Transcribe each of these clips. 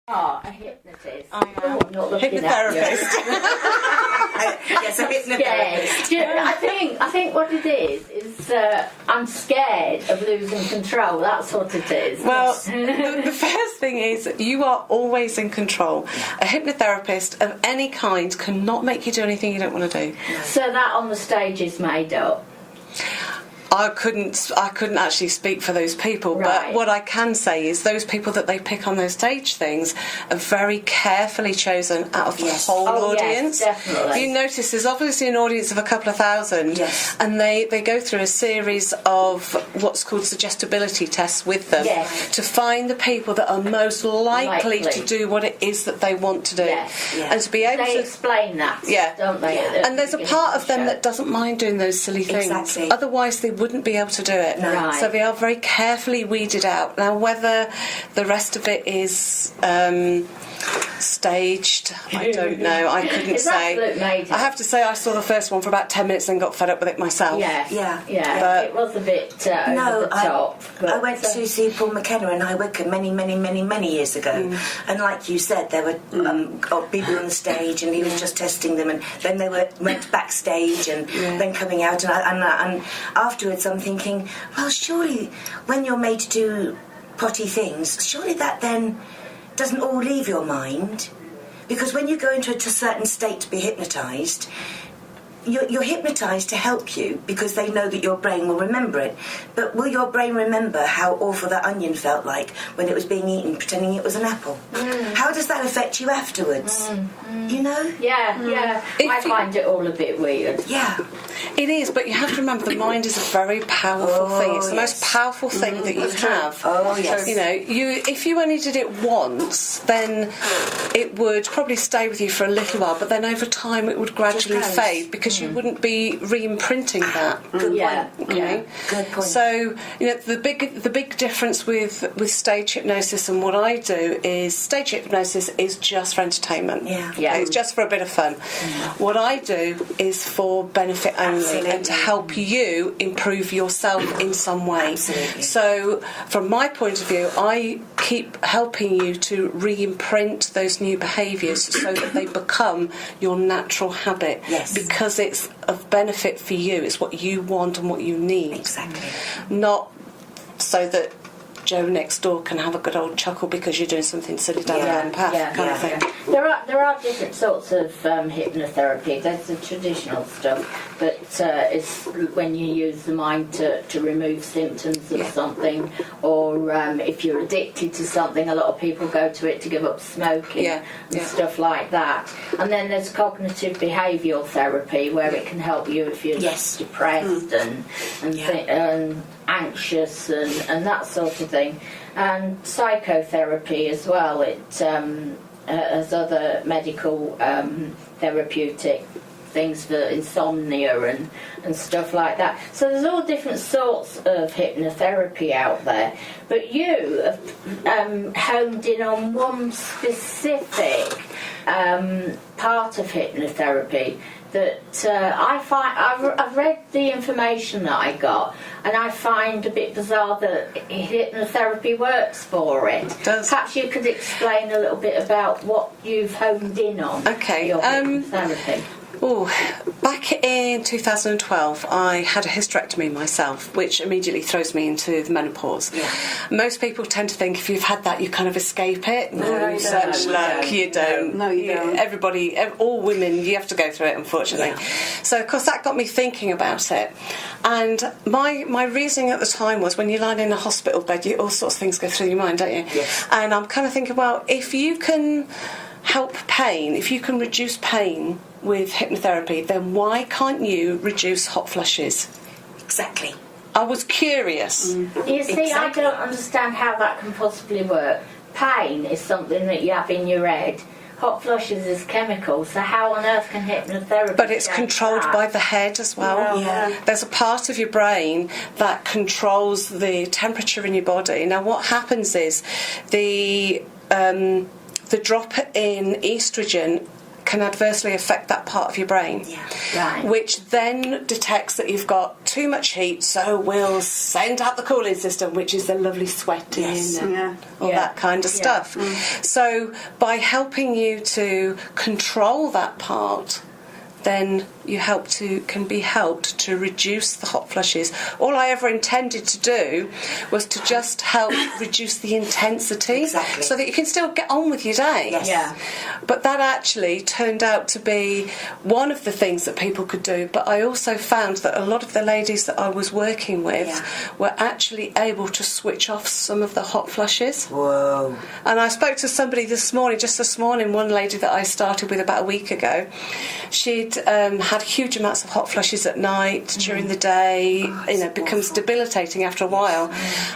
are a hypnotist. I am. Oh, I'm not looking Hypnotherapist. Yes, a hypnotherapist. I think what it is I'm scared of losing control. That's what it is. Well, the first thing is you are always in control. A hypnotherapist of any kind cannot make you do anything you don't want to do. So that on the stage is made up. I couldn't actually speak for those people, but what I can say is those people that they pick on those stage things are very carefully chosen out of the whole audience. Yes, definitely. You notice there's obviously an audience of a couple of thousand, and they go through a series of what's called suggestibility tests with them to find the people that are most likely to do what it is that they want to do. And to be able to explain that, don't they? And there's a part of them that doesn't mind doing those silly things. Otherwise they wouldn't be able to do it. So they are very carefully weeded out. Now whether the rest of it is staged, I don't know. I couldn't say. I have to say I saw the first one for about 10 minutes and got fed up with it myself. But it was a bit over the top. I went to see Paul McKenna in High Wycombe many years ago, and like you said, there were people on the stage, and he was just testing them, and then they went backstage, and then coming out, and afterwards I'm thinking, well, surely when you're made to do potty things, surely that then doesn't all leave your mind, because when you go into a certain state to be hypnotised, you're hypnotised to help you because they know that your brain will remember it. But will your brain remember how awful that onion felt like when it was being eaten, pretending it was an apple? How does that affect you afterwards? You know? I find it all a bit weird. It is, but you have to remember the mind is a very powerful thing. It's the most powerful thing that you have. You know, if you only did it once, then it would probably stay with you for a little while, but then over time it would gradually fade because you wouldn't be re-imprinting that. Good point. Okay? Good point. So, you know, the big difference with stage hypnosis and what I do is stage hypnosis is just for entertainment. It's just for a bit of fun. What I do is for benefit only and to help you improve yourself in some way. So, from my point of view, I keep helping you to re-imprint those new behaviours so that they become your natural habit. Because it's of benefit for you. It's what you want and what you need. Not so that Joe next door can have a good old chuckle because you're doing something silly down the garden path, kind of thing. There are different sorts of hypnotherapy. There's the traditional stuff, but it's when you use the mind to remove symptoms of something, or if you're addicted to something, a lot of people go to it to give up smoking and stuff like that. And then there's cognitive behavioural therapy, where it can help you if you're depressed and anxious and that sort of thing, and psychotherapy as well. It has other medical therapeutic things for insomnia and stuff like that. So there's all different sorts of hypnotherapy out there, but you have homed in on one specific part of hypnotherapy that I've read the information that I got, and I find a bit bizarre that hypnotherapy works for it. It does. Perhaps you could explain a little bit about what you've honed in on. Your hypnotherapy. Back in 2012 I had a hysterectomy myself, which immediately throws me into the menopause. Most people tend to think if you've had that you kind of escape it. No, such luck, you don't. No, you don't. Everybody, all women, you have to go through it, unfortunately. So of course that got me thinking about it, and my reasoning at the time was, when you're lying in a hospital bed, all sorts of things go through your mind, don't you? And I'm kind of thinking, well, if you can help pain, if you can reduce pain with hypnotherapy, then why can't you reduce hot flushes? Exactly. I was curious. You see, I don't understand how that can possibly work. Pain is something that you have in your head. Hot flushes is chemical, so how on earth can hypnotherapy? But it's controlled by the head as well. There's a part of your brain that controls the temperature in your body. Now what happens is the drop in estrogen can adversely affect that part of your brain, which then detects that you've got too much heat, so we'll send out the cooling system, which is the lovely sweating and all that kind of stuff. So by helping you to control that part, then you can be helped to reduce the hot flushes. All I ever intended to do was to just help reduce the intensity, so that you can still get on with your day. Yes. Yeah. But that actually turned out to be one of the things that people could do. But I also found that a lot of the ladies that I was working with were actually able to switch off some of the hot flushes. Whoa. And I spoke to somebody this morning, one lady that I started with about a week ago. She'd had huge amounts of hot flushes at night, during the day. It becomes debilitating after a while.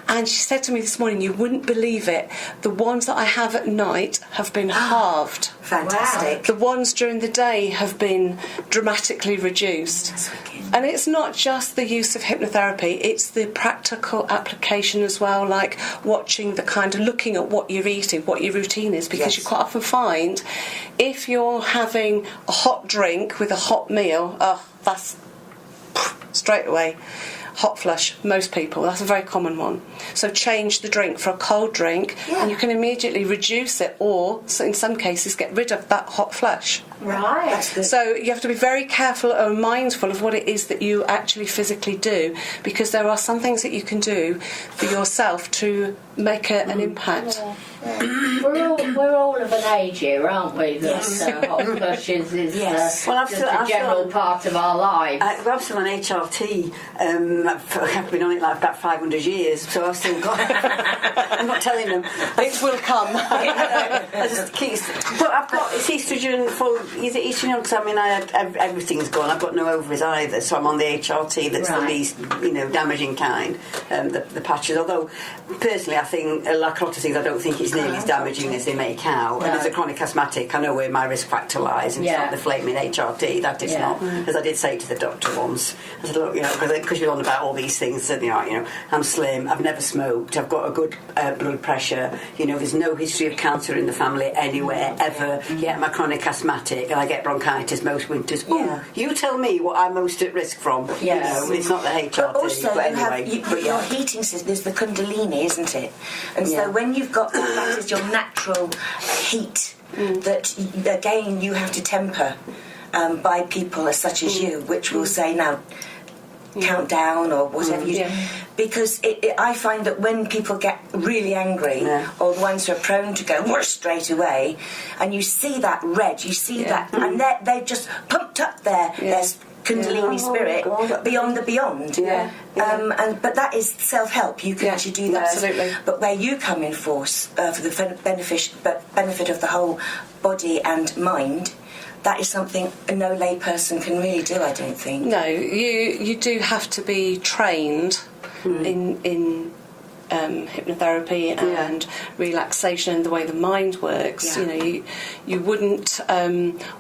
And she said to me this morning, you wouldn't believe it, the ones that I have at night have been halved. Fantastic. Wow. The ones during the day have been dramatically reduced. And it's not just the use of hypnotherapy, it's the practical application as well, like watching looking at what you're eating, what your routine is, because you quite often find if you're having a hot drink with a hot meal, that's straight away hot flush. Most people, that's a very common one. So change the drink for a cold drink, and you can immediately reduce it, or in some cases get rid of that hot flush. Right. That's good. So you have to be very careful and mindful of what it is that you actually physically do, because there are some things that you can do for yourself to make an impact. Yeah. We're all of an age here, aren't we? That hot flushes is a general part of our lives. I'm still on HRT. I've been on it like about 500 years, so I've still got. I'm not telling them. It will come. I just keep. But I've got it's estrogen for. Is it estrogen? Because everything's gone. I've got no ovaries either, so I'm on the HRT. That's the least damaging kind. The patches. Although personally, I think like a lot of things, I don't think it's nearly as damaging as they make out. No. And as a chronic asthmatic, I know where my risk factor lies, and it's not the flaming HRT. That is not. As I did say to the doctor once, I said, look, because you're on about all these things. I said, I'm slim. I've never smoked. I've got a good blood pressure. There's no history of cancer in the family anywhere ever. Yet I'm a chronic asthmatic, and I get bronchitis most winters. You tell me what I'm most at risk from. It's not the HRT. But also, your heating system is the Kundalini, isn't it? And so when you've got that is your natural heat that again you have to temper by people such as you, which will say now count down or whatever you do. Because I find that when people get really angry, or the ones who are prone to go whoosh straight away, and you see that red, you see that, and they've just pumped up their Kundalini spirit beyond the beyond. But that is self-help. You can actually do that. Absolutely. But where you come in force for the benefit of the whole body and mind, that is something no lay person can really do, I don't think. No, you do have to be trained in hypnotherapy and relaxation and the way the mind works. You wouldn't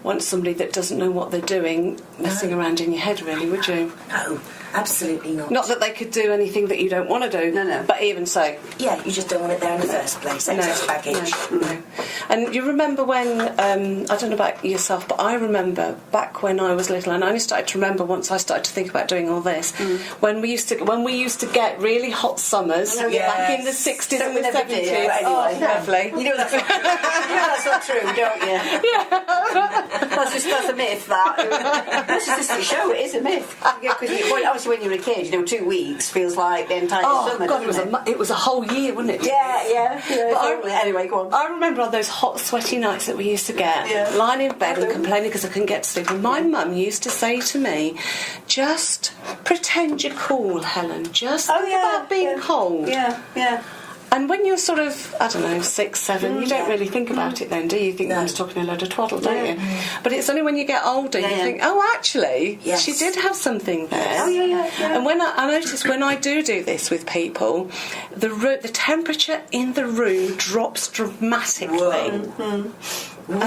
want somebody that doesn't know what they're doing messing around in your head, really, would you? No, absolutely not. Not that they could do anything that you don't want to do. No. But even so. Yeah, you just don't want it there in the first place. Excess baggage. No. And you remember when, I don't know about yourself, but I remember back when I was little, and I only started to remember once I started to think about doing all this, when we used to get really hot summers, back in the 60s and the 70s. Anyway. Oh, lovely. That's not true, don't you? That's a myth, that. That's just to show it is a myth. Because obviously when you're a kid, 2 weeks feels like the entire summer. God, it was a whole year, wasn't it? Yeah. Anyway, go on. I remember on those hot, sweaty nights that we used to get, lying in bed and complaining because I couldn't get to sleep. And my mum used to say to me, just pretend you're cool, Helen. Just think about being cold. Yeah. And when you're sort of, 6, 7, you don't really think about it then, do you? You think Mum's talking a load of twaddle, don't you? But it's only when you get older you think, actually, she did have something there. Oh, yeah. And when I notice when I do this with people, the temperature in the room drops dramatically. And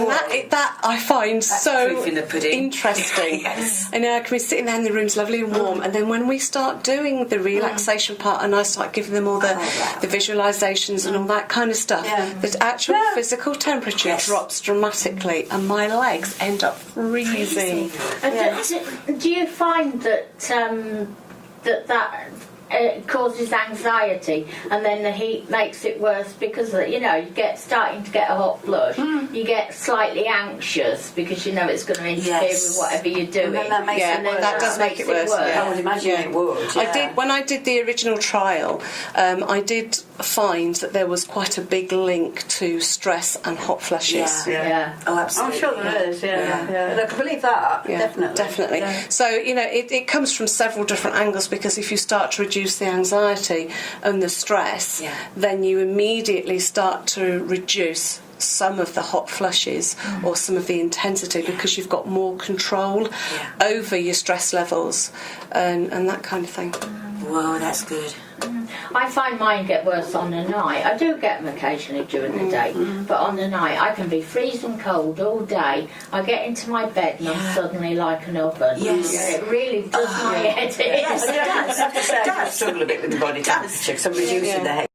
that I find that's so proof in the pudding. Interesting. Yes. And I can be sitting there and the room's lovely and warm, and then when we start doing the relaxation part and I start giving them all the visualizations and all that kind of stuff, the actual physical temperature drops dramatically and my legs end up freezing. Do you find that that causes anxiety, and then the heat makes it worse because you starting to get a hot flush. You get slightly anxious because it's going to interfere with whatever you're doing. And then that makes it worse. That does make it worse. I would imagine it would. When I did the original trial, I did find that there was quite a big link to stress and hot flushes. Yeah. Oh, absolutely. I'm sure there is. Yeah. I can believe that. Definitely. Yeah. So it comes from several different angles, because if you start to reduce the anxiety and the stress, then you immediately start to reduce some of the hot flushes or some of the intensity, because you've got more control over your stress levels and that kind of thing. Whoa, that's good. I find mine get worse on the night. I do get them occasionally during the day, but on the night I can be freezing cold all day. I get into my bed and I'm suddenly like an oven. It really does my head in. Yes, it does. I struggle a bit with the body temperature because I'm reducing the head.